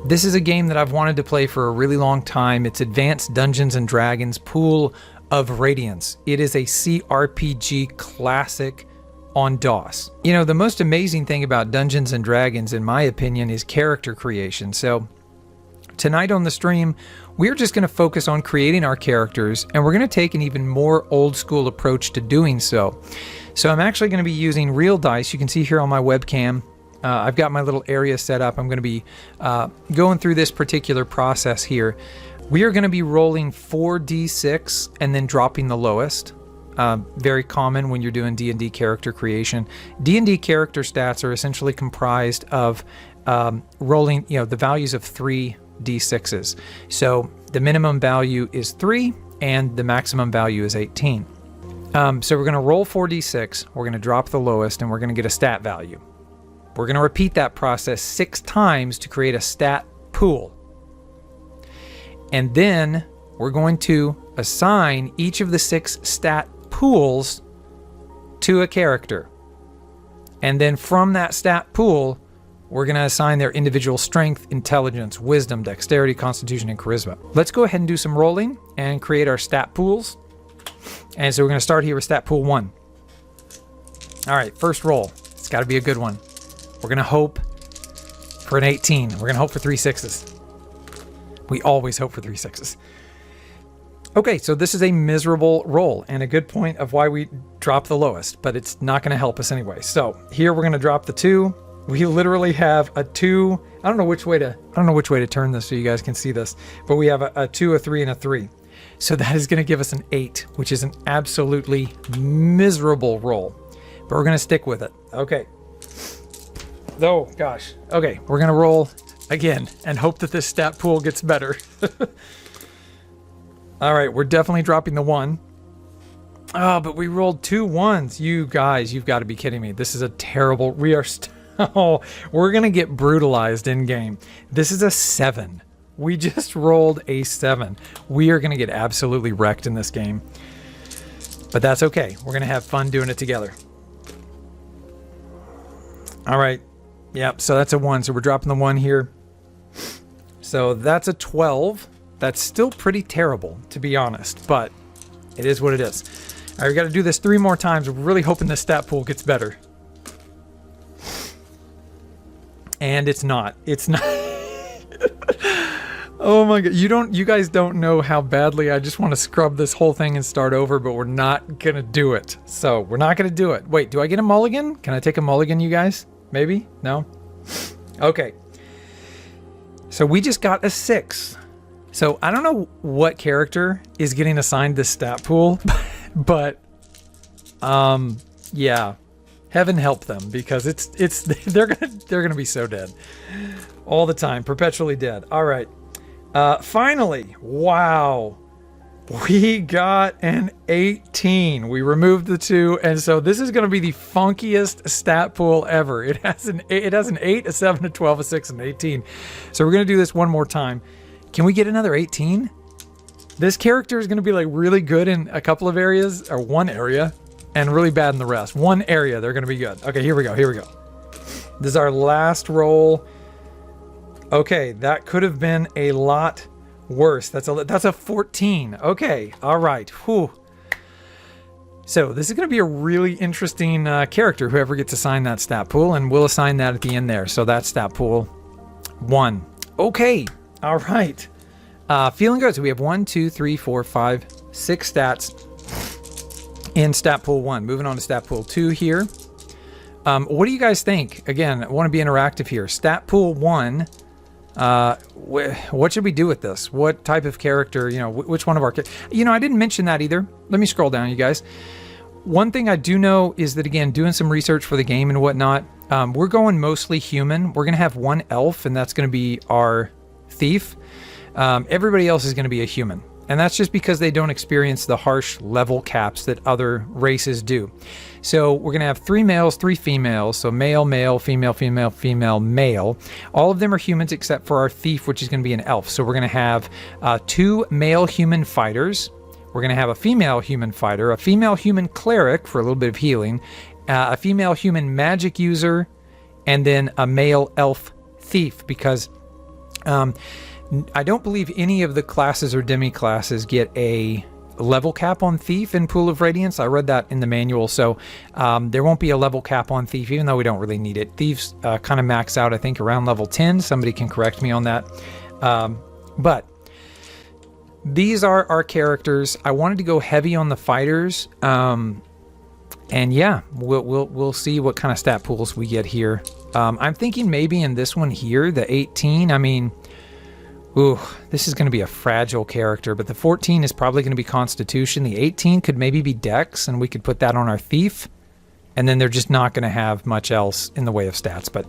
This is a game that I've wanted to play for a really long time. It's Advanced Dungeons and Dragons Pool of Radiance. It is a CRPG classic on DOS. You know, the most amazing thing about Dungeons and Dragons, in my opinion, is character creation. So tonight on the stream, we're just going to focus on creating our characters, and we're going to take an even more old school approach to doing so. So I'm actually going to be using real dice. You can see here on my webcam, I've got my little area set up. I'm going to be going through this particular process here. We are going to be rolling 4d6 and then dropping the lowest. Very common when you're doing D&D character creation. D&D character stats are essentially comprised of rolling, the values of 3 d6s. So the minimum value is 3 and the maximum value is 18. So we're going to roll 4d6, we're going to drop the lowest, and we're going to get a stat value. We're going to repeat that process 6 times to create a stat pool. And then we're going to assign each of the 6 stat pools to a character. And then from that stat pool, we're going to assign their individual strength, intelligence, wisdom, dexterity, constitution, and charisma. Let's go ahead and do some rolling and create our stat pools. And so we're going to start here with stat pool 1. All right, first roll. It's got to be a good one. We're going to hope for an 18. We're going to hope for 3 6s. We always hope for 3 6s. Okay, so this is a miserable roll and a good point of why we drop the lowest, but it's not going to help us anyway. So here we're going to drop the 2. We literally have a 2. I don't know which way to turn this so you guys can see this, but we have a 2, a 3, and a 3. So that is going to give us an 8, which is an absolutely miserable roll, but we're going to stick with it. Okay. Oh gosh. Okay, we're going to roll again and hope that this stat pool gets better. All right, we're definitely dropping the 1. Oh, but we rolled 2 1s. You guys, you've got to be kidding me. This is a terrible... we're going to get brutalized in game. This is a 7. We just rolled a 7. We are going to get absolutely wrecked in this game. But that's okay. We're going to have fun doing it together. All right. Yep, so that's a 1. So we're dropping the 1 here. So that's a 12. That's still pretty terrible, to be honest, but it is what it is. All right, we got to do this 3 more times. We're really hoping this stat pool gets better. And it's not. It's not. Oh my god. You guys don't know how badly I just want to scrub this whole thing and start over, but we're not going to do it. So we're not going to do it. Wait, do I get a mulligan? Can I take a mulligan, you guys? Maybe? No? Okay. So we just got a 6. So I don't know what character is getting assigned this stat pool, but yeah. Heaven help them, because they're gonna be so dead all the time, perpetually dead. All right, finally, wow, we got an 18. We removed the 2, and so this is gonna be the funkiest stat pool ever. It has an 8, a 7, a 12, a 6, and an 18. So we're gonna do this one more time. Can we get another 18? This character is gonna be like really good in a couple of areas, or one area, and really bad in the rest. One area, they're going to be good. Okay, here we go. This is our last roll. Okay, that could have been a lot worse. That's a 14. Okay, all right. Whew. So this is going to be a really interesting character, whoever gets assigned that stat pool, and we'll assign that at the end there. So that's stat pool 1. Okay, all right. Feeling good. So we have 1, 2, 3, 4, 5, 6 stats in stat pool 1. Moving on to stat pool 2 here. What do you guys think? Again, I want to be interactive here. Stat pool 1. What should we do with this? What type of character? Which one of our? I didn't mention that either. Let me scroll down, you guys. One thing I do know is that, again, doing some research for the game and whatnot, we're going mostly human. We're going to have 1 elf, and that's going to be our thief. Everybody else is going to be a human. And that's just because they don't experience the harsh level caps that other races do. So we're going to have 3 males, 3 females. So male, male, female, female, female, male. All of them are humans except for our thief, which is going to be an elf. So we're going to have 2 male human fighters. We're going to have a female human fighter, a female human cleric for a little bit of healing, a female human magic user, and then a male elf thief, because I don't believe any of the classes or demi-classes get a level cap on Thief in Pool of Radiance. I read that in the manual, so there won't be a level cap on Thief, even though we don't really need it. Thieves kind of max out, I think, around level 10. Somebody can correct me on that. But these are our characters. I wanted to go heavy on the fighters, and yeah, we'll see what kind of stat pools we get here. I'm thinking maybe in this one here, the 18. I mean, ooh, this is going to be a fragile character, but the 14 is probably going to be Constitution. The 18 could maybe be Dex, and we could put that on our Thief. And then they're just not going to have much else in the way of stats. But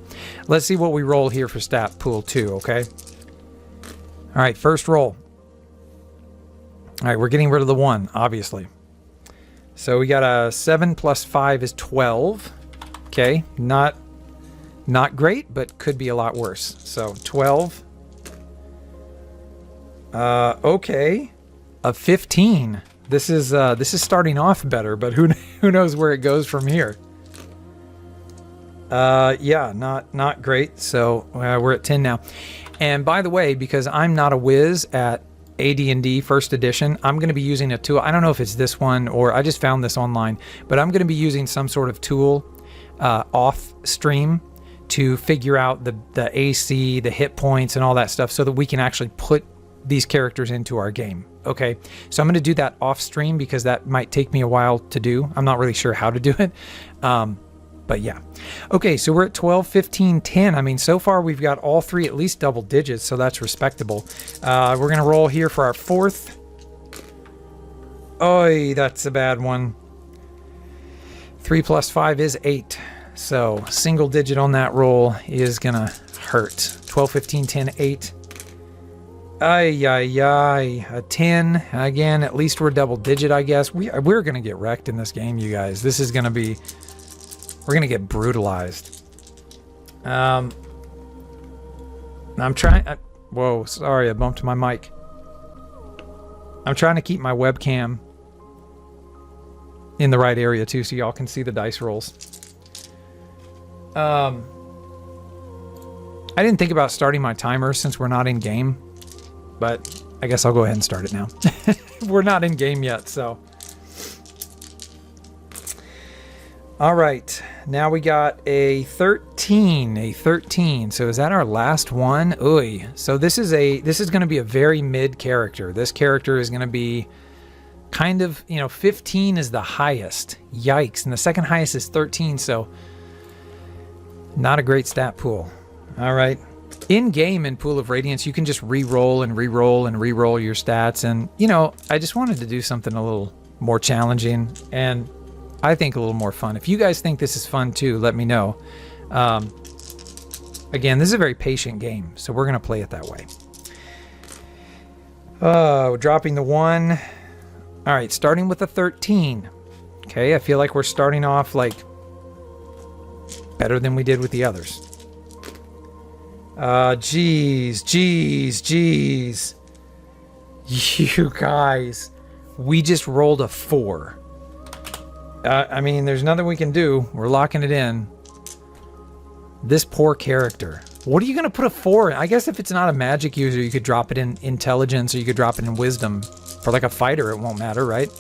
let's see what we roll here for stat pool 2, okay? All right, first roll. All right, we're getting rid of the 1, obviously. So we got a 7 plus 5 is 12. Okay, not great, but could be a lot worse. So 12. Okay, a 15. This is starting off better, but who knows where it goes from here. Yeah, not great. So we're at 10 now. And by the way, because I'm not a whiz at AD&D first edition, I'm going to be using a tool. I don't know if it's this one or I just found this online, but I'm going to be using some sort of tool off stream to figure out the AC, the hit points, and all that stuff so that we can actually put these characters into our game. Okay, so I'm going to do that off stream because that might take me a while to do. I'm not really sure how to do it. But yeah. Okay, so we're at 12, 15, 10. I mean, so far we've got all three at least double digits, so that's respectable. We're going to roll here for our fourth. Oy, that's a bad one. 3 plus 5 is 8. So single digit on that roll is going to hurt. 12, 15, 10, 8. Ay, ay, ay. A 10. Again, at least we're double digit, I guess. We're going to get wrecked in this game, you guys. This is going to be... We're going to get brutalized. I'm trying... whoa, sorry, I bumped my mic. I'm trying to keep my webcam in the right area, too, so y'all can see the dice rolls. I didn't think about starting my timer since we're not in game, but I guess I'll go ahead and start it now. We're not in game yet, so... All right, now we got a 13, So is that our last one? Oy. So this is going to be a very mid character. This character is going to be kind of, 15 is the highest. Yikes. And the second highest is 13, so not a great stat pool. All right. In game in Pool of Radiance, you can just re-roll and re-roll and re-roll your stats. And, I just wanted to do something a little more challenging and I think a little more fun. If you guys think this is fun too, let me know. Again, this is a very patient game, so we're going to play it that way. Dropping the 1. All right, starting with a 13. Okay, I feel like we're starting off like better than we did with the others. Jeez. You guys, we just rolled a 4. I mean, there's nothing we can do. We're locking it in. This poor character. What are you going to put a 4 in? I guess if it's not a magic user, you could drop it in intelligence or you could drop it in wisdom. For like a fighter, it won't matter, right?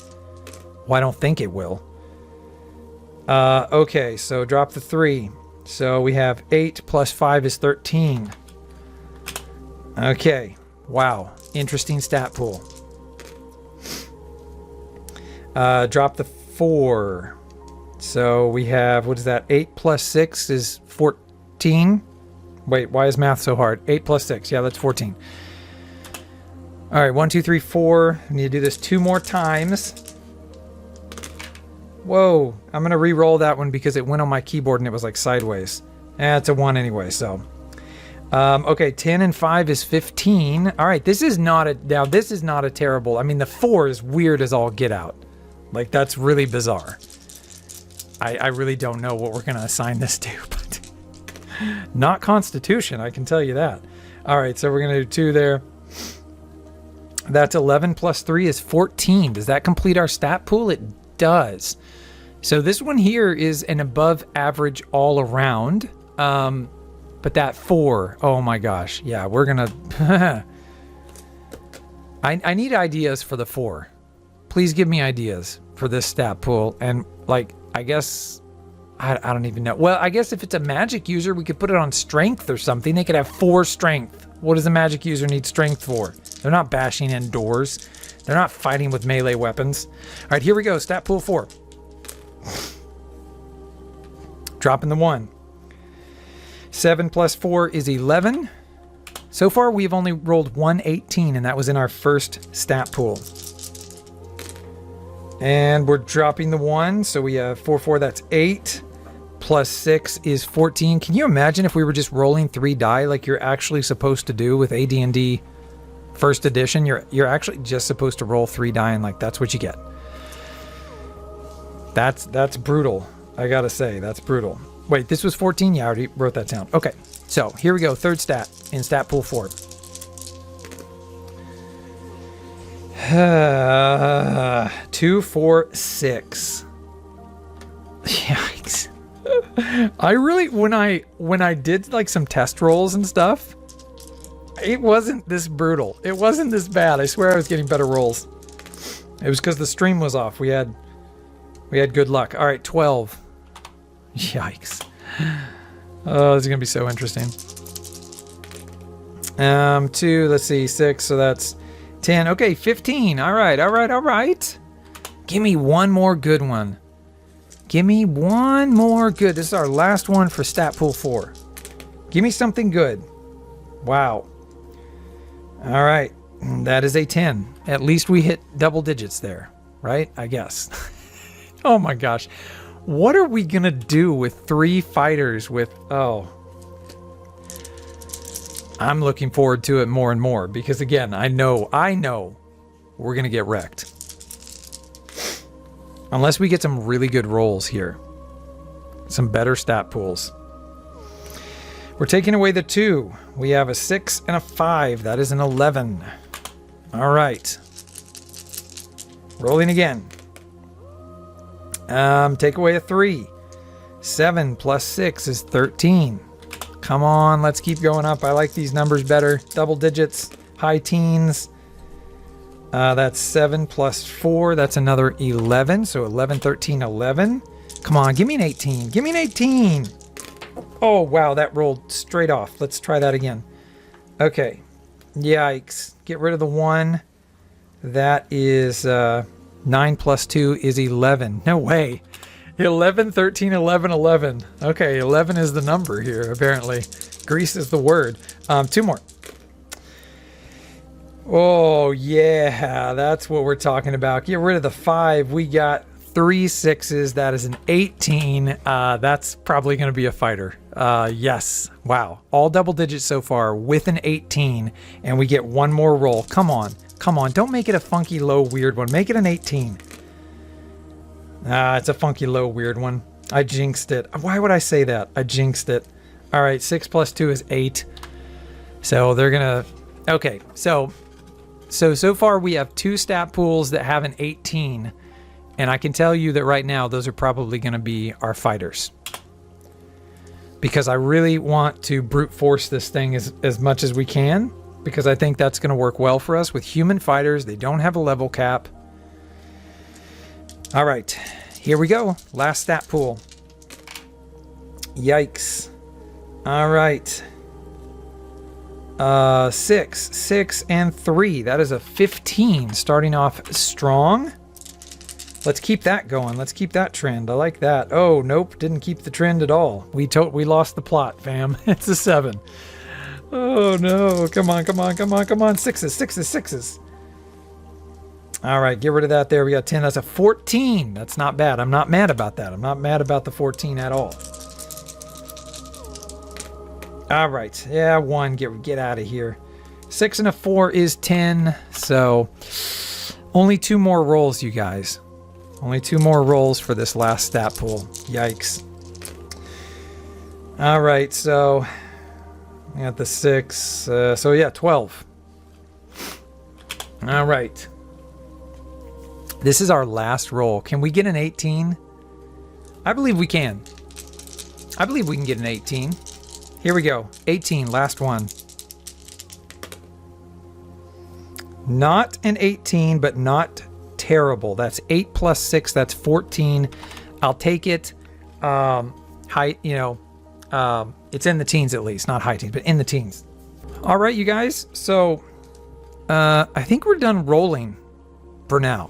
Well, I don't think it will. Okay, so drop the 3. So we have 8 plus 5 is 13. Okay. Wow. Interesting stat pool. Drop the 4. So we have, what is that? 8 plus 6 is 14. Wait, why is math so hard? 8 plus 6. Yeah, that's 14. All right, 1, 2, 3, 4. I need to do this 2 more times. Whoa, I'm going to re-roll that one because it went on my keyboard and it was like sideways. It's a 1 anyway, so. Okay, 10 and 5 is 15. All right, this is not a terrible, I mean, the 4 is weird as all get out. Like, that's really bizarre. I really don't know what we're going to assign this to, but not Constitution, I can tell you that. All right, so we're going to do 2 there. That's 11 plus 3 is 14. Does that complete our stat pool? It does. So this one here is an above average all around. But that 4, oh my gosh. Yeah, we're gonna... I need ideas for the 4. Please give me ideas for this stat pool. And like, I guess... I don't even know. Well, I guess if it's a magic user, we could put it on strength or something. They could have 4 strength. What does a magic user need strength for? They're not bashing in doors. They're not fighting with melee weapons. All right, here we go. Stat pool 4. Dropping the 1. 7 plus 4 is 11. So far, we've only rolled 118, and that was in our first stat pool. And we're dropping the 1, so we have 4, 4, that's 8. Plus 6 is 14. Can you imagine if we were just rolling 3 die like you're actually supposed to do with AD&D first edition? You're actually just supposed to roll 3 die, and like that's what you get. That's brutal. I gotta say, that's brutal. Wait, this was 14? Yeah, I already wrote that down. Okay, so here we go. Third stat in stat pool 4. 2, 4, 6. Yikes. I really, when I did like some test rolls and stuff, it wasn't this brutal. It wasn't this bad. I swear I was getting better rolls. It was because the stream was off. We had good luck. All right, 12. Yikes. Oh, this is gonna be so interesting. 2, let's see, 6, so that's 10. Okay, 15. All right. Give me one more good one. Give me one more good. This is our last one for stat pool 4. Give me something good. Wow. All right, that is a 10. At least we hit double digits there, right? I guess. Oh my gosh. What are we gonna do with 3 fighters with... Oh. I'm looking forward to it more and more because again, I know we're gonna get wrecked. Unless we get some really good rolls here. Some better stat pools. We're taking away the 2. We have a 6 and a 5. That is an 11. All right. Rolling again. Take away a 3. 7 plus 6 is 13. Come on, let's keep going up. I like these numbers better. Double digits, high teens. That's 7 plus 4. That's another 11. So 11, 13, 11. Come on, give me an 18. Give me an 18. Oh, wow, that rolled straight off. Let's try that again. Okay. Yikes. Get rid of the 1. That is 9 plus 2 is 11. No way. 11, 13, 11, 11. Okay, 11 is the number here, apparently. Grease is the word. 2 more. Oh, yeah, that's what we're talking about. Get rid of the 5. We got 3 6s. That is an 18. That's probably going to be a fighter. Yes. Wow. All double digits so far with an 18. And we get one more roll. Come on. Come on. Don't make it a funky, low, weird one. Make it an 18. It's a funky, low, weird one. I jinxed it. Why would I say that? I jinxed it. All right. 6 plus 2 is 8. So they're going to... Okay. So far we have 2 stat pools that have an 18. And I can tell you that right now, those are probably going to be our fighters. Because I really want to brute force this thing as much as we can. Because I think that's going to work well for us with human fighters. They don't have a level cap. All right, here we go. Last stat pool. Yikes. All right. 6, and 3. That is a 15. Starting off strong. Let's keep that going. Let's keep that trend. I like that. Oh, nope. Didn't keep the trend at all. We lost the plot, fam. It's a 7. Oh, no. Come on. 6s. All right. Get rid of that there. We got 10. That's a 14. That's not bad. I'm not mad about that. I'm not mad about the 14 at all. All right. Yeah, 1. Get out of here. 6 and a 4 is 10. So only 2 more rolls, you guys. Only 2 more rolls for this last stat pool. Yikes. All right, so we got the 6. So yeah, 12. All right. This is our last roll. Can we get an 18? I believe we can. I believe we can get an 18. Here we go. 18, last one. Not an 18, but not terrible. That's 8 plus 6, that's 14. I'll take it. High, it's in the teens at least, not high teens, but in the teens. All right, you guys. So I think we're done rolling for now.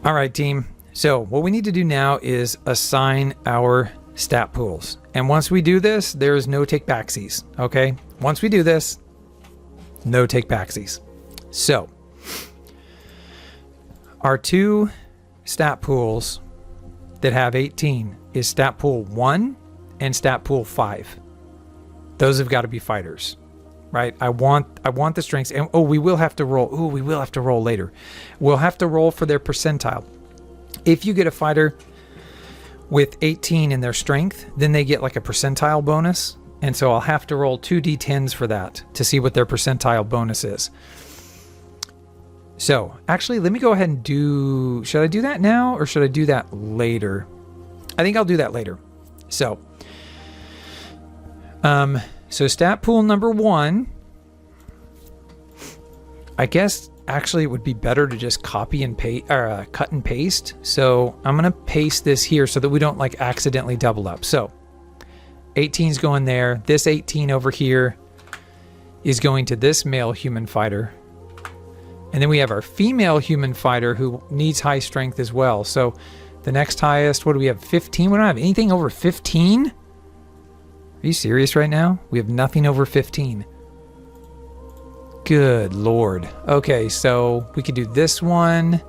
All right, team. So what we need to do now is assign our stat pools. And once we do this, there is no take backsies. Okay. Once we do this, no take backsies. So our two stat pools that have 18 is stat pool 1 and stat pool 5. Those have got to be fighters, right? I want the strengths. And we will have to roll. We will have to roll later. We'll have to roll for their percentile. If you get a fighter with 18 in their strength, then they get like a percentile bonus. And so I'll have to roll 2 d10s for that to see what their percentile bonus is. So actually, let me go ahead and should I do that now or should I do that later? I think I'll do that later. So stat pool number 1, I guess actually it would be better to just copy and paste or cut and paste. So I'm going to paste this here so that we don't like accidentally double up. So 18's going there. This 18 over here is going to this male human fighter. And then we have our female human fighter who needs high strength as well. So the next highest, what do we have? 15? We don't have anything over 15? Are you serious right now? We have nothing over 15. Good Lord. Okay, so we could do this one.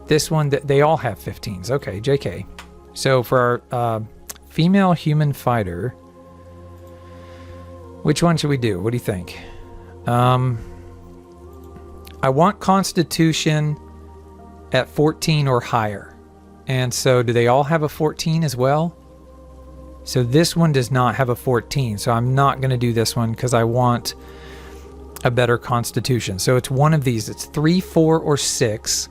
This one, they all have 15s. Okay, JK. So for our female human fighter, which one should we do? What do you think? I want Constitution at 14 or higher. And so do they all have a 14 as well? So this one does not have a 14. So I'm not going to do this one because I want a better Constitution. So it's one of these. It's 3, 4, or 6.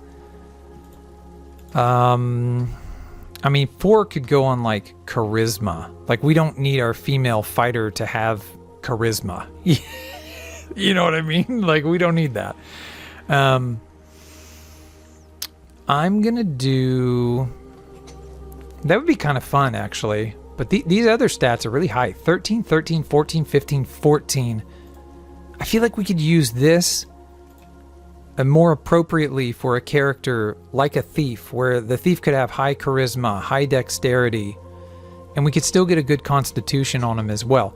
I mean, 4 could go on like charisma. Like we don't need our female fighter to have charisma. You know what I mean? Like we don't need that. I'm gonna do, that would be kind of fun actually, but these other stats are really high. 13, 13, 14, 15, 14. I feel like we could use this more appropriately for a character like a thief, where the thief could have high charisma, high dexterity, and we could still get a good constitution on him as well.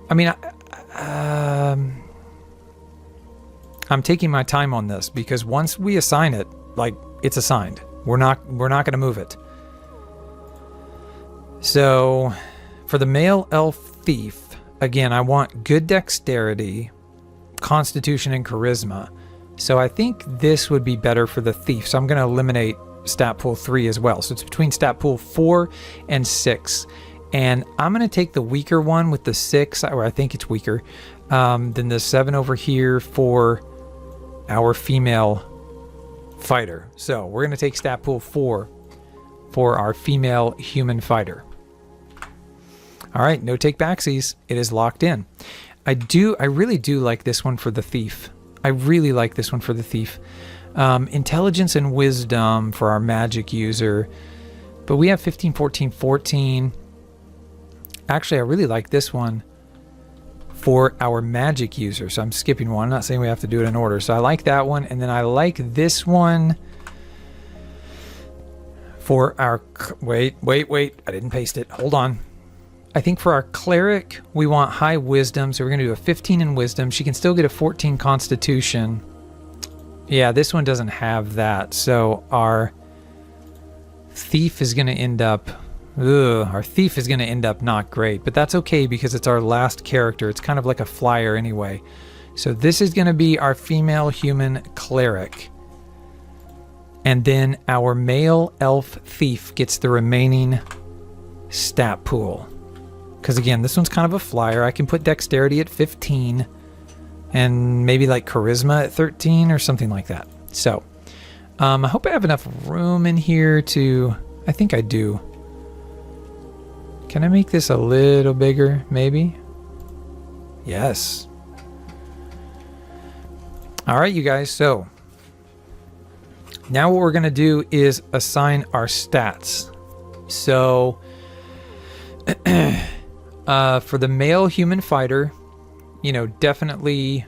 I mean, I'm taking my time on this because once we assign it, like it's assigned. We're not going to move it. So for the male elf thief, again, I want good dexterity, constitution, and charisma. So I think this would be better for the thief. So I'm going to eliminate stat pool 3 as well. So it's between stat pool 4 and 6. And I'm going to take the weaker one with the 6, or I think it's weaker, than the 7 over here for our female fighter. So we're going to take stat pool 4 for our female human fighter. All right, no take backsies. It is locked in. I really do like this one for the thief. I really like this one for the thief. Intelligence and wisdom for our magic user. But we have 15, 14, 14. Actually, I really like this one for our magic user. So I'm skipping one. I'm not saying we have to do it in order. So I like that one. And then I like this one for our... Wait. I didn't paste it. Hold on. I think for our cleric, we want high wisdom. So we're going to do a 15 in wisdom. She can still get a 14 constitution. Yeah, this one doesn't have that. So our thief is going to end up... our thief is going to end up not great. But that's okay because it's our last character. It's kind of like a flyer anyway. So this is going to be our female human cleric. And then our male elf thief gets the remaining stat pool. Because again, this one's kind of a flyer. I can put dexterity at 15 and maybe like charisma at 13 or something like that. So I hope I have enough room in here to... I think I do. Can I make this a little bigger, maybe? Yes. All right, you guys. So now what we're going to do is assign our stats. So for the male human fighter, you know, definitely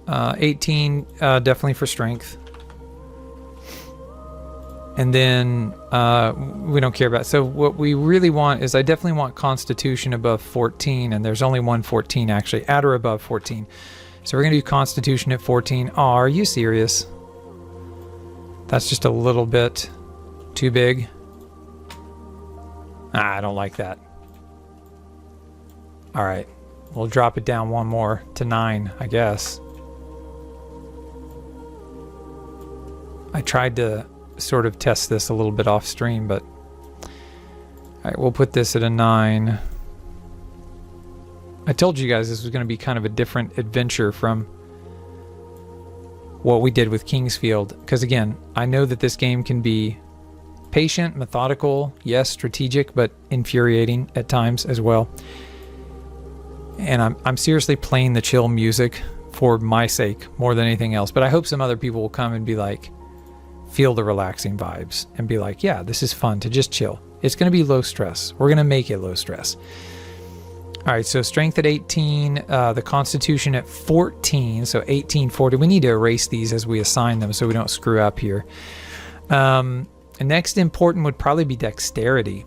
18, definitely for strength. And then we don't care about. So what we really want is, I definitely want Constitution above 14, and there's only one 14 actually, at or above 14. So we're gonna do Constitution at 14. Oh, are you serious? That's just a little bit too big. I don't like that. All right, we'll drop it down one more to 9, I guess. I tried to sort of test this a little bit off stream, but all right, we'll put this at a 9. I told you guys this was going to be kind of a different adventure from what we did with Kingsfield, because again, I know that this game can be patient, methodical, yes, strategic, but infuriating at times as well. And I'm seriously playing the chill music for my sake more than anything else, but I hope some other people will come and be like, feel the relaxing vibes and be like, yeah, this is fun to just chill. It's going to be low stress. We're going to make it low stress. All right, so strength at 18, the Constitution at 14, so 18, 40. We need to erase these as we assign them so we don't screw up here. And next important would probably be dexterity.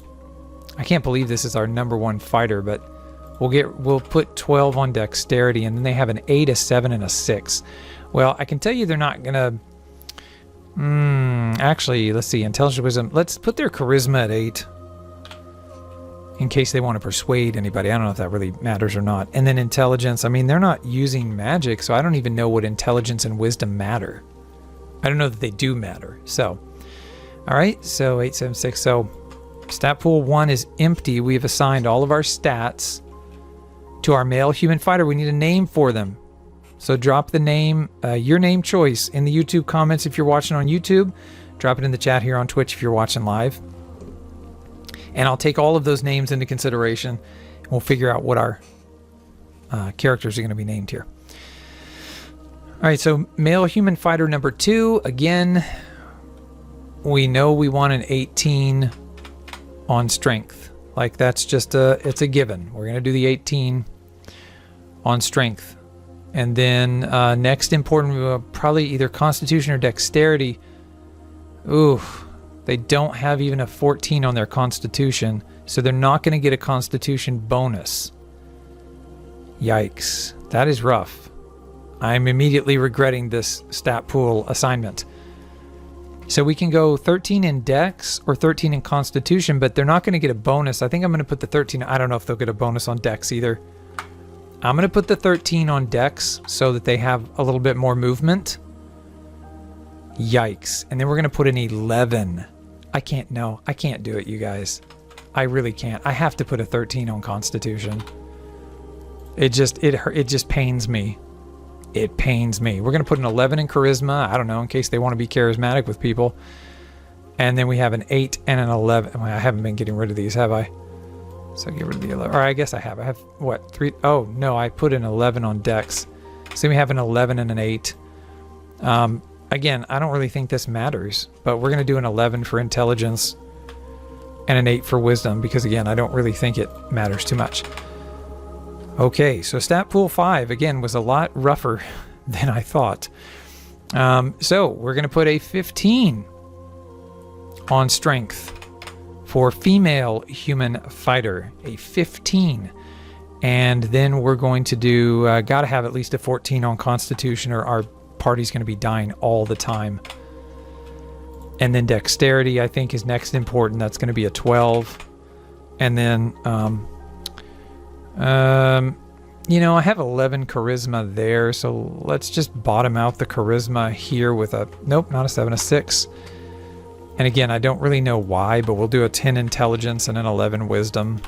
I can't believe this is our number one fighter, but we'll put 12 on dexterity, and then they have an 8, a 7, and a 6. Well, I can tell you they're not going to... actually, let's see, intelligence, wisdom. Let's put their charisma at 8 in case they want to persuade anybody. I don't know if that really matters or not. And then intelligence, I mean, they're not using magic, so I don't even know what intelligence and wisdom matter. I don't know that they do matter. So, all right, so 8, 7, 6. So stat pool 1 is empty. We've assigned all of our stats to our male human fighter. We need a name for them. So drop the name, your name choice in the YouTube comments if you're watching on YouTube. Drop it in the chat here on Twitch if you're watching live. And I'll take all of those names into consideration. And we'll figure out what our characters are going to be named here. All right, so male human fighter number 2. Again, we know we want an 18 on strength. Like that's just it's a given. We're going to do the 18 on strength. And then next important, probably either Constitution or Dexterity. Ooh, they don't have even a 14 on their Constitution, so they're not going to get a Constitution bonus. Yikes, that is rough. I'm immediately regretting this stat pool assignment. So we can go 13 in Dex or 13 in Constitution, but they're not going to get a bonus. I think I'm going to put the 13. I don't know if they'll get a bonus on Dex either. I'm going to put the 13 on Dex so that they have a little bit more movement. Yikes. And then we're going to put an 11. I can't do it, you guys. I really can't. I have to put a 13 on Constitution. It just pains me. It pains me. We're going to put an 11 in Charisma. I don't know, in case they want to be charismatic with people. And then we have an 8 and an 11. I haven't been getting rid of these, have I? So get rid of the 11. Or I guess I have. I have, what, 3? Oh, no, I put an 11 on Dex. So we have an 11 and an 8. Again, I don't really think this matters, but we're going to do an 11 for Intelligence and an 8 for Wisdom, because, again, I don't really think it matters too much. Okay, so Stat Pool 5, again, was a lot rougher than I thought. So we're going to put a 15 on Strength for female human fighter, a 15. And then we're going to do, got to have at least a 14 on Constitution, or our party's going to be dying all the time. And then Dexterity, I think, is next important. That's going to be a 12. And then, you know, I have 11 Charisma there, so let's just bottom out the Charisma here with a, nope, not a 7, a 6. And again, I don't really know why, but we'll do a 10 Intelligence and an 11 Wisdom.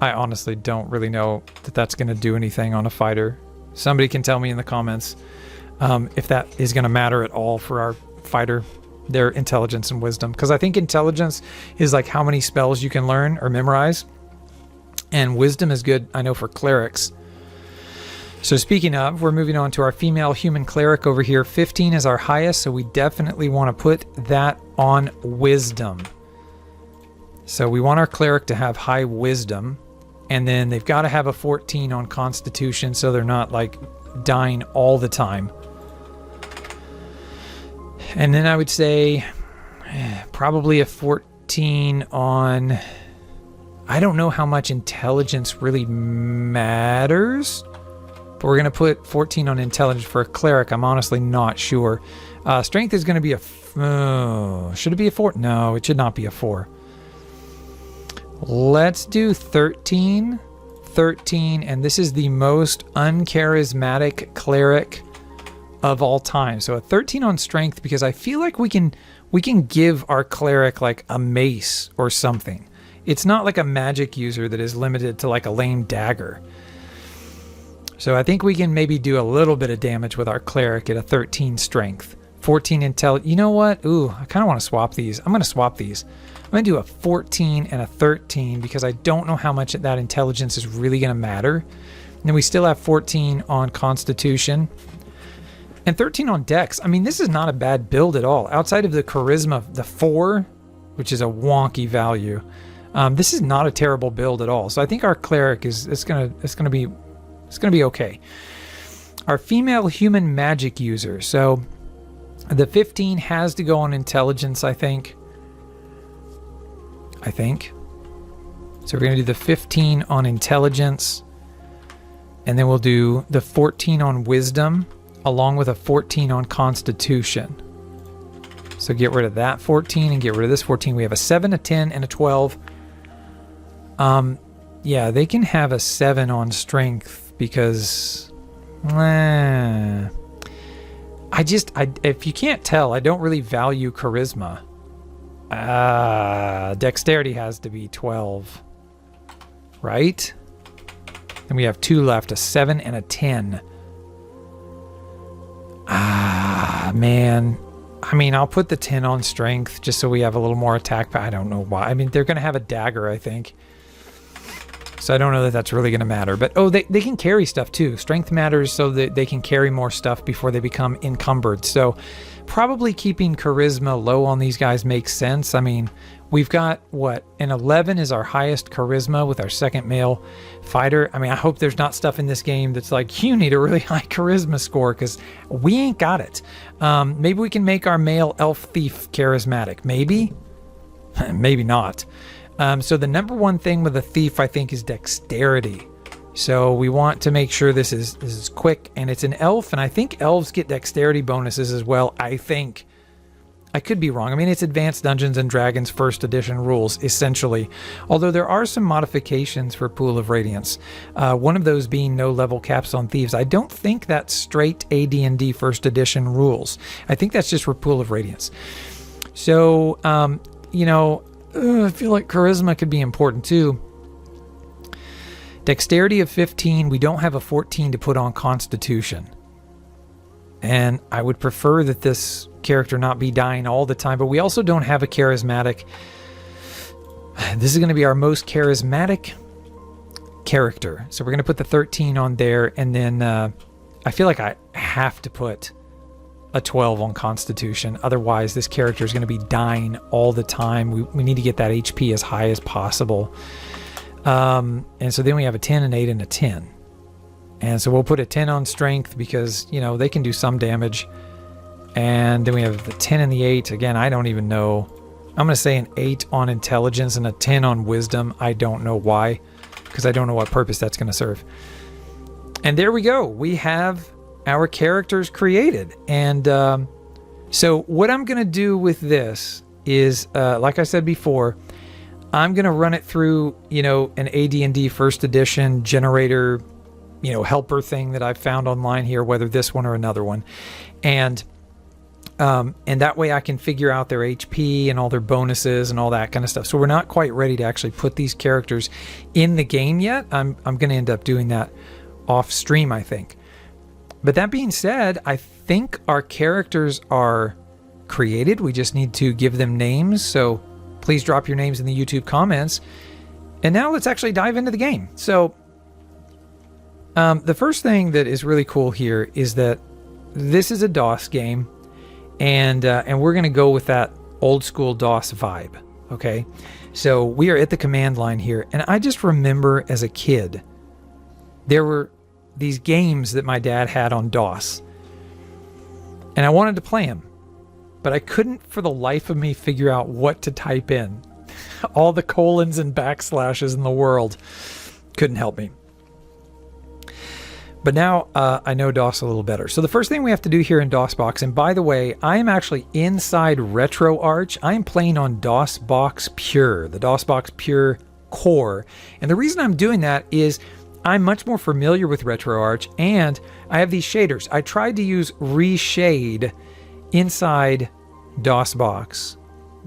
I honestly don't really know that that's going to do anything on a fighter. Somebody can tell me in the comments if that is going to matter at all for our fighter. their intelligence and wisdom, because I think intelligence is like how many spells you can learn or memorize, and wisdom is good, I know, for clerics. So speaking of, we're moving on to our female human cleric over here. 15 is our highest, so we definitely want to put that on wisdom. So we want our cleric to have high wisdom, and then they've got to have a 14 on constitution so they're not like dying all the time. And then I would say probably a 14 on... I don't know how much intelligence really matters, but we're going to put 14 on intelligence for a cleric. I'm honestly not sure. Strength is going to be a... should it be a 4? No, it should not be a 4. Let's do 13. 13, and this is the most uncharismatic cleric of all time. So a 13 on strength, because I feel like we can give our cleric like a mace or something. It's not like a magic user that is limited to like a lame dagger. So I think we can maybe do a little bit of damage with our cleric at a 13 strength. 14 intel. You know what? Ooh, I kind of want to swap these. I'm going to swap these. I'm going to do a 14 and a 13 because I don't know how much that intelligence is really going to matter. And then we still have 14 on constitution and 13 on dex. I mean, this is not a bad build at all. Outside of the charisma, the 4, which is a wonky value. This is not a terrible build at all. So I think our cleric is gonna be okay. Our female human magic user. So the 15 has to go on intelligence, I think. So we're gonna do the 15 on intelligence, and then we'll do the 14 on wisdom, along with a 14 on constitution. So get rid of that 14 and get rid of this 14. We have a 7, a 10, and a 12. Yeah, they can have a 7 on strength because if you can't tell, I don't really value charisma. Dexterity has to be 12, right? And we have 2 left, a 7 and a 10. Man. I mean, I'll put the 10 on strength just so we have a little more attack. I don't know why. I mean, they're going to have a dagger, I think. So I don't know that that's really going to matter. But, oh, they can carry stuff too. Strength matters so that they can carry more stuff before they become encumbered. So probably keeping charisma low on these guys makes sense. I mean, we've got, what, an 11 is our highest charisma with our second male fighter. I mean, I hope there's not stuff in this game that's like, you need a really high charisma score, because we ain't got it. Maybe we can make our male elf thief charismatic. Maybe. Maybe not. So the number one thing with a thief, I think, is dexterity. So we want to make sure this is quick, and it's an elf, and I think elves get dexterity bonuses as well, I think. I could be wrong. I mean, it's Advanced Dungeons and Dragons First Edition rules, essentially. Although there are some modifications for Pool of Radiance. One of those being no level caps on thieves. I don't think that's straight AD&D First Edition rules. I think that's just for Pool of Radiance. So, I feel like charisma could be important too. Dexterity of 15. We don't have a 14 to put on constitution. And I would prefer that this character not be dying all the time, but we also don't have a charismatic. This is going to be our most charismatic character. So we're going to put the 13 on there, and then I feel like I have to put a 12 on constitution. Otherwise, this character is going to be dying all the time. We need to get that HP as high as possible. And so then we have a 10, an 8, and a 10. And so we'll put a 10 on strength because, they can do some damage. And then we have the 10 and the 8. Again, I don't even know. I'm going to say an 8 on intelligence and a 10 on wisdom. I don't know why, because I don't know what purpose that's going to serve. And there we go. We have our characters created. And so what I'm going to do with this is, like I said before, I'm going to run it through, an AD&D First Edition generator, helper thing that I've found online here, whether this one or another one. And that way I can figure out their HP and all their bonuses and all that kind of stuff. So we're not quite ready to actually put these characters in the game yet. I'm going to end up doing that off stream, I think. But that being said, I think our characters are created. We just need to give them names. So please drop your names in the YouTube comments. And now let's actually dive into the game. So the first thing that is really cool here is that this is a DOS game, and we're going to go with that old school DOS vibe. Okay, so we are at the command line here, and I just remember as a kid, there were these games that my dad had on DOS, and I wanted to play them, but I couldn't for the life of me figure out what to type in. All the colons and backslashes in the world couldn't help me. But now I know DOS a little better. So the first thing we have to do here in DOSBox, and by the way, I am actually inside RetroArch. I am playing on DOSBox Pure, the DOSBox Pure core. And the reason I'm doing that is I'm much more familiar with RetroArch, and I have these shaders. I tried to use reshade inside DOSBox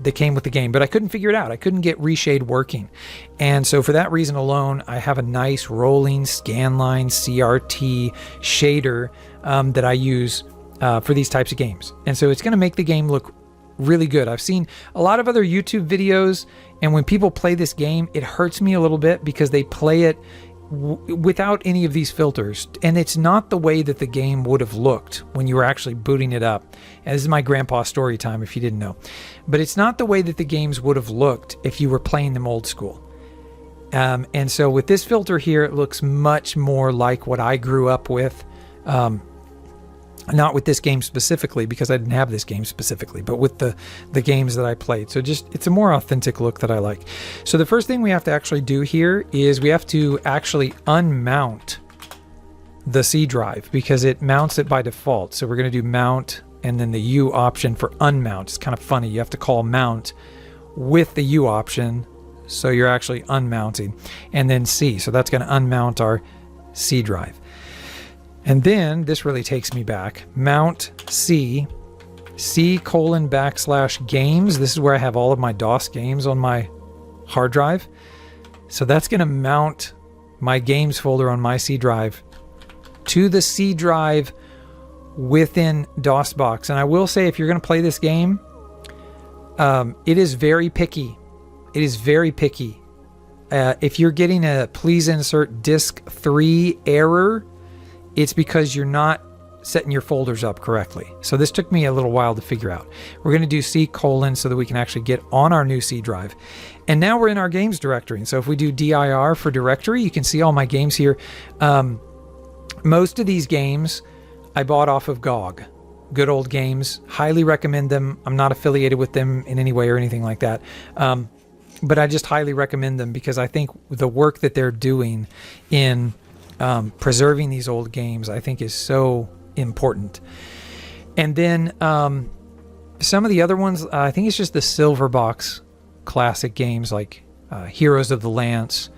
that came with the game, but I couldn't figure it out. I couldn't get reshade working. And so for that reason alone, I have a nice rolling scanline CRT shader that I use for these types of games. And so it's going to make the game look really good. I've seen a lot of other YouTube videos, and when people play this game, it hurts me a little bit because they play it without any of these filters, and it's not the way that the game would have looked when you were actually booting it up. And this is my grandpa story time if you didn't know, but it's not the way that the games would have looked if you were playing them old school. And so with this filter here, it looks much more like what I grew up with. Not with this game specifically, because I didn't have this game specifically, but with the games that I played. So just, it's a more authentic look that I like. So the first thing we have to actually do here is we have to actually unmount the C drive, because it mounts it by default. So we're going to do mount and then the U option for unmount. It's kind of funny. You have to call mount with the U option. So you're actually unmounting, and then C. So that's going to unmount our C drive. And then this really takes me back. Mount C, C:\games. This is where I have all of my DOS games on my hard drive. So that's going to mount my games folder on my C drive to the C drive within DOSBox. And I will say, if you're going to play this game, it is very picky. It is very picky. If you're getting a please insert disk 3 error, it's because you're not setting your folders up correctly. So this took me a little while to figure out. We're going to do C:, so that we can actually get on our new C drive. And now we're in our games directory. And so if we do dir for directory, you can see all my games here. Most of these games I bought off of GOG. Good Old Games. Highly recommend them. I'm not affiliated with them in any way or anything like that. But I just highly recommend them because I think the work that they're doing in preserving these old games, I think, is so important. And then some of the other ones, I think it's just the Silverbox classic games like Heroes of the Lance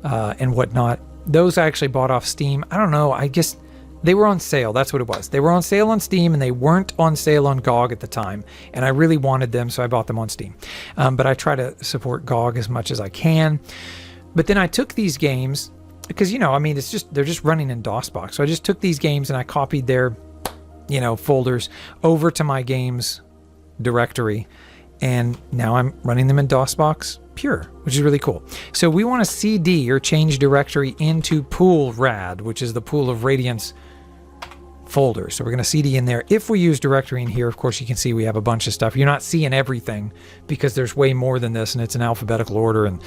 and whatnot. Those I actually bought off Steam. I don't know, I guess they were on sale. That's what it was. They were on sale on Steam, and they weren't on sale on GOG at the time. And I really wanted them, so I bought them on Steam. But I try to support GOG as much as I can. But then I took these games, because, I mean, they're just running in DOSBox. So I just took these games and I copied their, folders over to my games directory. And now I'm running them in DOSBox Pure, which is really cool. So we want to CD or change directory into Pool Rad, which is the Pool of Radiance folder. So we're going to CD in there. If we use directory in here, of course, you can see we have a bunch of stuff. You're not seeing everything because there's way more than this, and it's in alphabetical order, and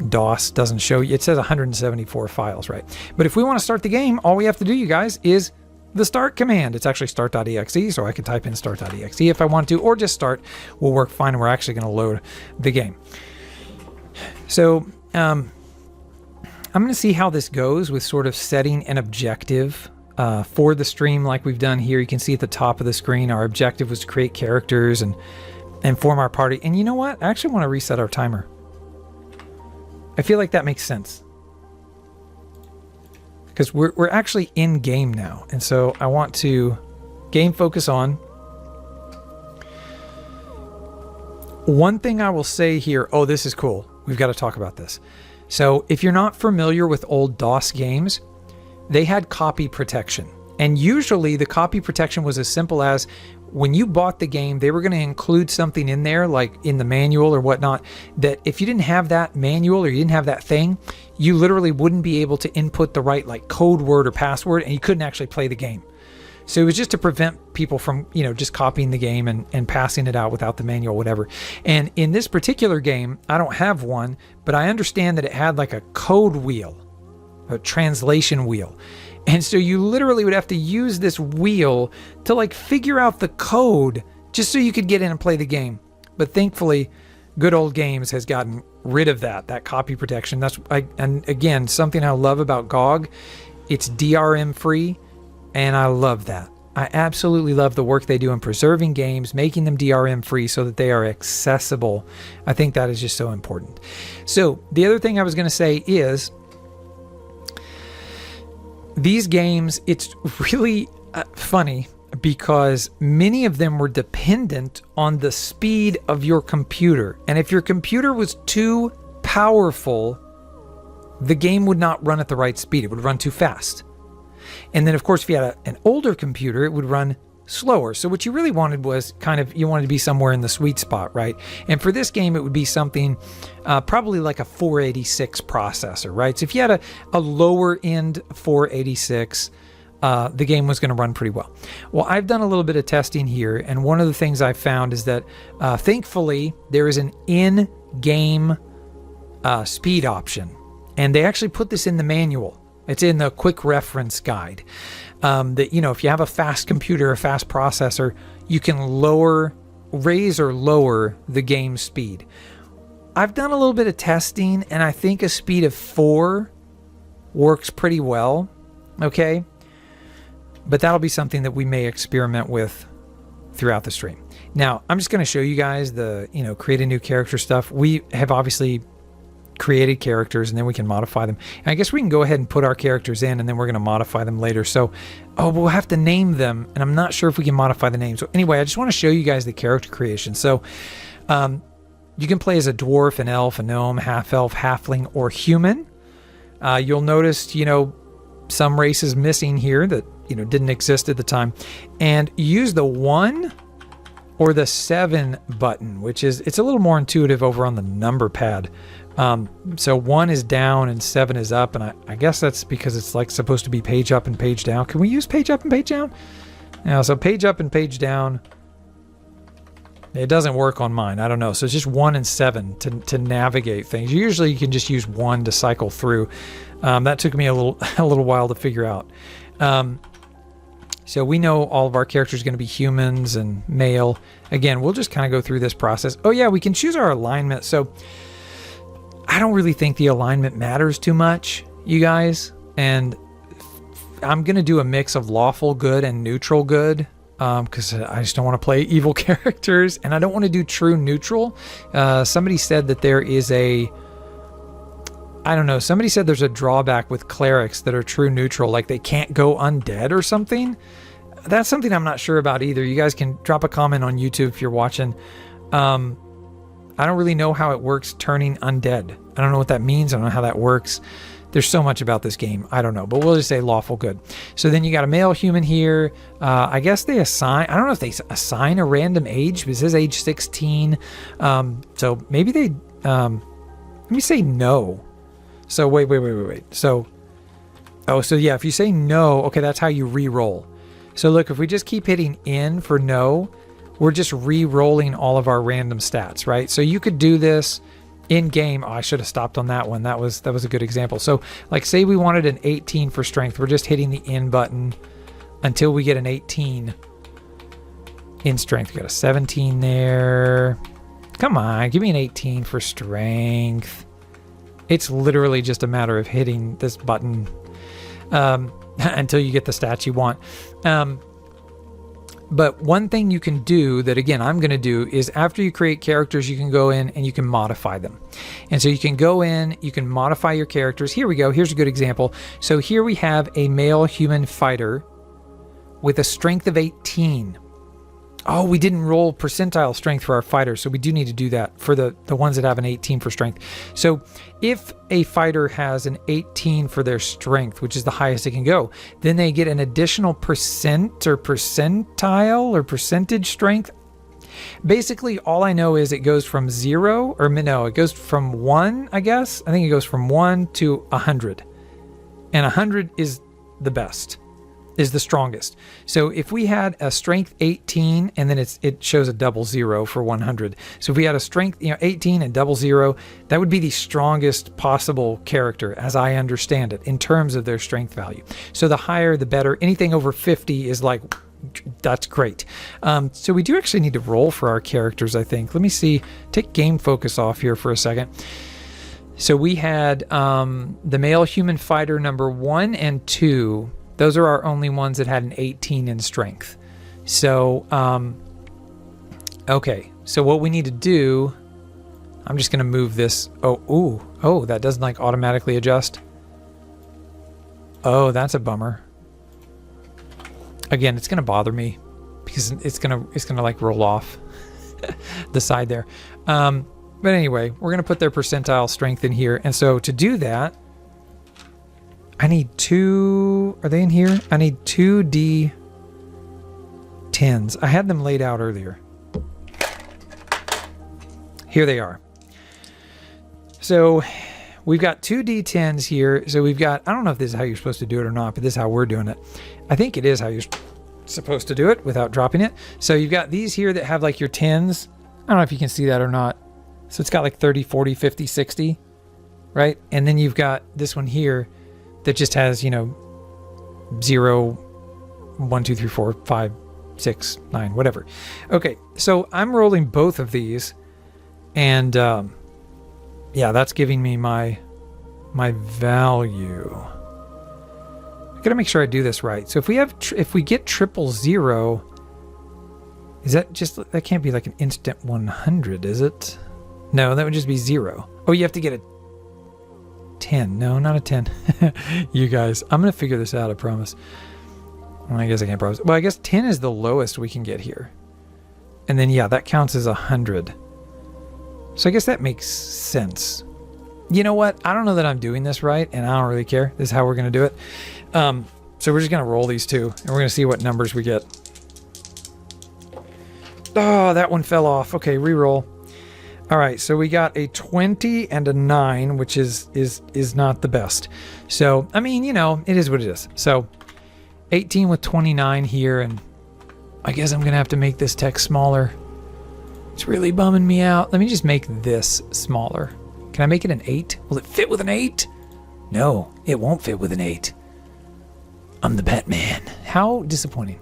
DOS doesn't show you. It says 174 files, right? But if we want to start the game, all we have to do, you guys, is the start command. It's actually start.exe, so I can type in start.exe if I want to, or just start will work fine, and we're actually going to load the game. So I'm going to see how this goes with sort of setting an objective for the stream like we've done here. You can see at the top of the screen, our objective was to create characters and form our party. And you know what? I actually want to reset our timer. I feel like that makes sense. Because we're actually in game now. And so I want to game focus on. One thing I will say here, oh, this is cool. We've got to talk about this. So if you're not familiar with old DOS games, they had copy protection. And usually the copy protection was as simple as when you bought the game, they were going to include something in there, like in the manual or whatnot, that if you didn't have that manual or you didn't have that thing, you literally wouldn't be able to input the right like code word or password, and you couldn't actually play the game. So it was just to prevent people from, just copying the game and passing it out without the manual, whatever. And in this particular game, I don't have one, but I understand that it had like a code wheel, a translation wheel. And so you literally would have to use this wheel to like figure out the code just so you could get in and play the game. But thankfully, Good Old Games has gotten rid of that copy protection. And again, something I love about GOG, it's DRM free, and I love that. I absolutely love the work they do in preserving games, making them DRM free so that they are accessible. I think that is just so important. So the other thing I was going to say is, these games, it's really funny because many of them were dependent on the speed of your computer. And if your computer was too powerful, the game would not run at the right speed. It would run too fast. And then, of course, if you had an older computer, it would run slower. So what you really wanted was you wanted to be somewhere in the sweet spot, right? And for this game, it would be something probably like a 486 processor, right? So if you had a lower end 486, the game was going to run pretty well. Well, I've done a little bit of testing here, and one of the things I found is that thankfully there is an in-game speed option, and they actually put this in the manual. It's in the quick reference guide. That, if you have a fast computer, a fast processor, you can raise or lower the game speed. I've done a little bit of testing, and I think a speed of 4 works pretty well. Okay. But that'll be something that we may experiment with throughout the stream. Now, I'm just going to show you guys the, create a new character stuff. We have obviously created characters, and then we can modify them. And I guess we can go ahead and put our characters in, and then we're going to modify them later. So, we'll have to name them, and I'm not sure if we can modify the names. So anyway, I just want to show you guys the character creation. So you can play as a dwarf, an elf, a gnome, half-elf, halfling, or human. You'll notice, some races missing here that, didn't exist at the time. And use the 1 or the 7 button, it's a little more intuitive over on the number pad. So 1 is down and 7 is up, and I guess that's because it's like supposed to be page up and page down. Can we use page up and page down? Yeah, so page up and page down. It doesn't work on mine. I don't know. So it's just 1 and 7 to navigate things. Usually you can just use 1 to cycle through. That took me a little while to figure out. So we know all of our characters are going to be humans and male. Again, we'll just kind of go through this process. Oh yeah, we can choose our alignment. So I don't really think the alignment matters too much, you guys. And I'm going to do a mix of lawful good and neutral good, because I just don't want to play evil characters, and I don't want to do true neutral. Somebody said that there is somebody said there's a drawback with clerics that are true neutral, like they can't go undead or something. That's something I'm not sure about either. You guys can drop a comment on YouTube if you're watching. I don't really know how it works turning undead. I don't know what that means. I don't know how that works. There's so much about this game. I don't know, but we'll just say lawful good. So then you got a male human here. I guess they assign, I don't know if they assign a random age. It says age 16. So maybe they, let me say no. So wait. So yeah, if you say no, okay, that's how you re-roll. So look, if we just keep hitting N for no, we're just re-rolling all of our random stats, right? So you could do this in game. I should have stopped on that one. That was a good example. So like say we wanted an 18 for strength. We're just hitting the N button until we get an 18 in strength. We got a 17 there. Come on, give me an 18 for strength. It's literally just a matter of hitting this button until you get the stats you want. But one thing you can do that, again, I'm going to do is after you create characters, you can go in and you can modify them. And so you can go in, you can modify your characters. Here we go. Here's a good example. So here we have a male human fighter with a strength of 18. Oh, we didn't roll percentile strength for our fighters, so we do need to do that for the ones that have an 18 for strength. So if a fighter has an 18 for their strength, which is the highest it can go, then they get an additional percent or percentile or percentage strength. Basically, all I know is it goes from 0, or no, it goes from 1, I guess. I think it goes from 1 to 100. And 100 is the best. Is the strongest. So if we had a strength 18 and then it shows a double 0 for 100. So if we had a strength 18 and double 0, that would be the strongest possible character as I understand it in terms of their strength value. So the higher the better. Anything over 50 is like, that's great. So we do actually need to roll for our characters, I think. Let me see. Take game focus off here for a second. So we had the male human fighter number 1 and 2. Those are our only ones that had an 18 in strength. So, okay. So what we need to do, I'm just going to move this. Oh, that doesn't like automatically adjust. Oh, that's a bummer. Again, it's going to bother me because it's going to like roll off the side there. But anyway, we're going to put their percentile strength in here. And so to do that, I need 2, are they in here? I need 2 D10s. I had them laid out earlier. Here they are. So we've got 2 D10s here. So we've got, I don't know if this is how you're supposed to do it or not, but this is how we're doing it. I think it is how you're supposed to do it without dropping it. So you've got these here that have like your 10s. I don't know if you can see that or not. So it's got like 30, 40, 50, 60, right? And then you've got this one here that just has, 0, 1, 2, 3, 4, 5, 6, 9, whatever. Okay, so I'm rolling both of these, and yeah, that's giving me my value. I gotta make sure I do this right. So if we get 000, is that just, that can't be like an instant 100, is it? No, that would just be 0. Oh, you have to get a 10. No, not a 10. You guys, I'm going to figure this out, I promise. Well, I guess I can't promise. Well, I guess 10 is the lowest we can get here. And then, yeah, that counts as 100. So I guess that makes sense. You know what? I don't know that I'm doing this right, and I don't really care. This is how we're going to do it. So we're just going to roll these two, and we're going to see what numbers we get. Oh, that one fell off. Okay, re-roll. All right, so we got a 20 and a 9, which is not the best. So, I mean, it is what it is. So, 18 with 29 here, and I guess I'm going to have to make this text smaller. It's really bumming me out. Let me just make this smaller. Can I make it an 8? Will it fit with an 8? No, it won't fit with an 8. I'm the Batman. How disappointing.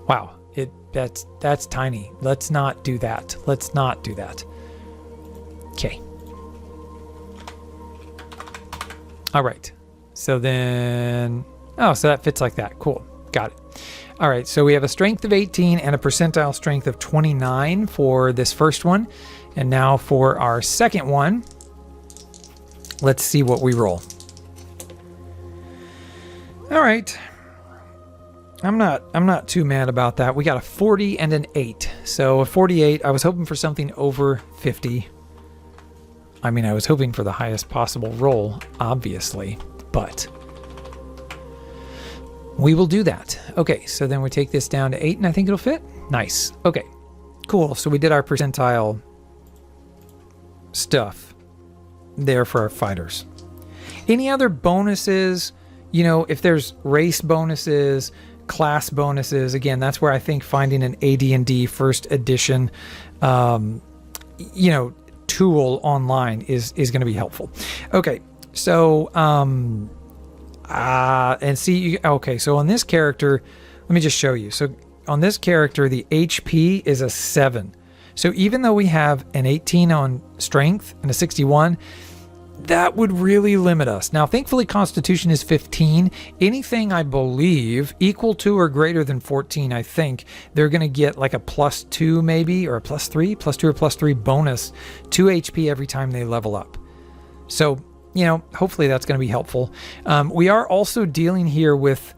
Wow, that's tiny. Let's not do that. Let's not do that. Okay. All right. So then, so that fits like that. Cool. Got it. All right. So we have a strength of 18 and a percentile strength of 29 for this first one. And now for our second one, let's see what we roll. All right. I'm not too mad about that. We got a 40 and an 8. So a 48, I was hoping for something over 50. I mean, I was hoping for the highest possible roll, obviously, but we will do that. Okay, so then we take this down to 8, and I think it'll fit. Nice. Okay, cool. So we did our percentile stuff there for our fighters. Any other bonuses? If there's race bonuses, class bonuses, again, that's where I think finding an AD&D first edition, tool online is going to be helpful. Okay, so and see, okay, so on this character, let me just show you. So on this character, the HP is a 7. So even though we have an 18 on strength and a 61, that would really limit us. Now, thankfully, Constitution is 15. Anything, I believe, equal to or greater than 14, I think, they're going to get like a +2 maybe, or a +3, +2 or +3 bonus to HP every time they level up. So, hopefully that's going to be helpful. We are also dealing here with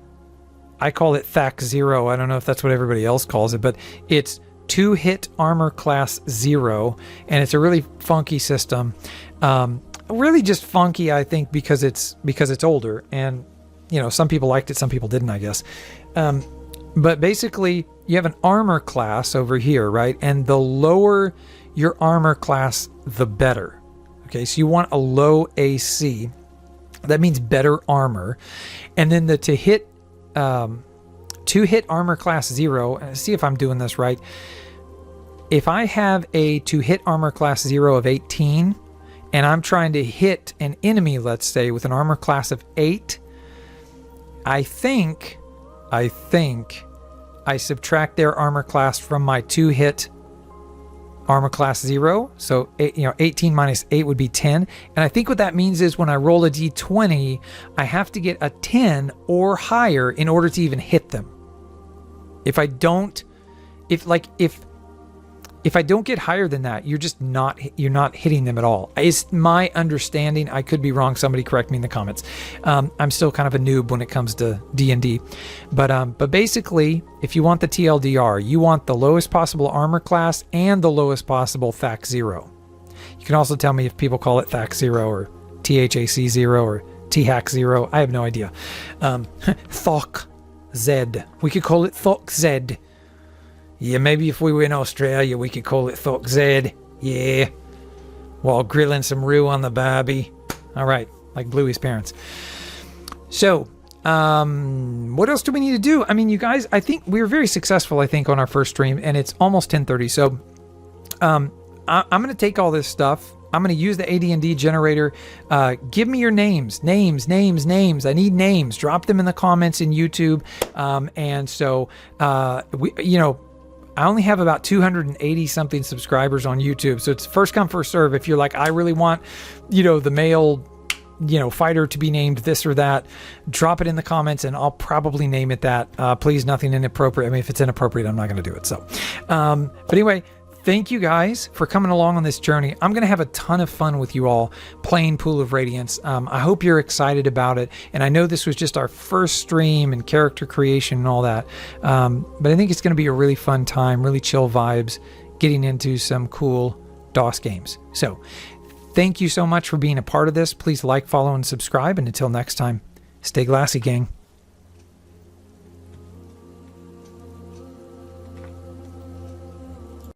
I call it THAC 0. I don't know if that's what everybody else calls it, but it's 2-hit armor class 0, and it's a really funky system. Really just funky, I think, because it's older, and some people liked it, some people didn't, I guess. But basically, you have an armor class over here, right? And the lower your armor class, the better. Okay, so you want a low AC. That means better armor. And then the 2-hit armor class 0, and see if I'm doing this right. If I have a 2-hit armor class 0 of 18, and I'm trying to hit an enemy, let's say, with an armor class of 8, I think I subtract their armor class from my 2-hit armor class 0. So 18 minus 8 would be 10. And I think what that means is when I roll a d20, I have to get a 10 or higher in order to even hit them. If I don't get higher than that, you're not hitting them at all. It's my understanding. I could be wrong. Somebody correct me in the comments. I'm still kind of a noob when it comes to D&D, but basically, if you want the TLDR, you want the lowest possible armor class and the lowest possible THAC 0. You can also tell me if people call it THAC 0 or THAC 0 or THAC 0. I have no idea. THOC Z. We could call it THOC Z. Yeah, maybe if we were in Australia, we could call it THOC Z. Yeah. While grilling some roux on the barbie. All right. Like Bluey's parents. So, what else do we need to do? I mean, you guys, I think we were very successful, I think, on our first stream, and it's almost 10:30. So, I'm going to take all this stuff. I'm going to use the AD&D generator. Give me your names. Names. I need names. Drop them in the comments in YouTube. And so, I only have about 280 something subscribers on YouTube. So it's first come, first serve. If you're like, I really want, the male, fighter to be named this or that, drop it in the comments and I'll probably name it that. Please, nothing inappropriate. I mean, if it's inappropriate, I'm not going to do it. So, but anyway, thank you guys for coming along on this journey. I'm going to have a ton of fun with you all playing Pool of Radiance. I hope you're excited about it. And I know this was just our first stream and character creation and all that. But I think it's going to be a really fun time, really chill vibes, getting into some cool DOS games. So thank you so much for being a part of this. Please like, follow, and subscribe. And until next time, stay glassy, gang.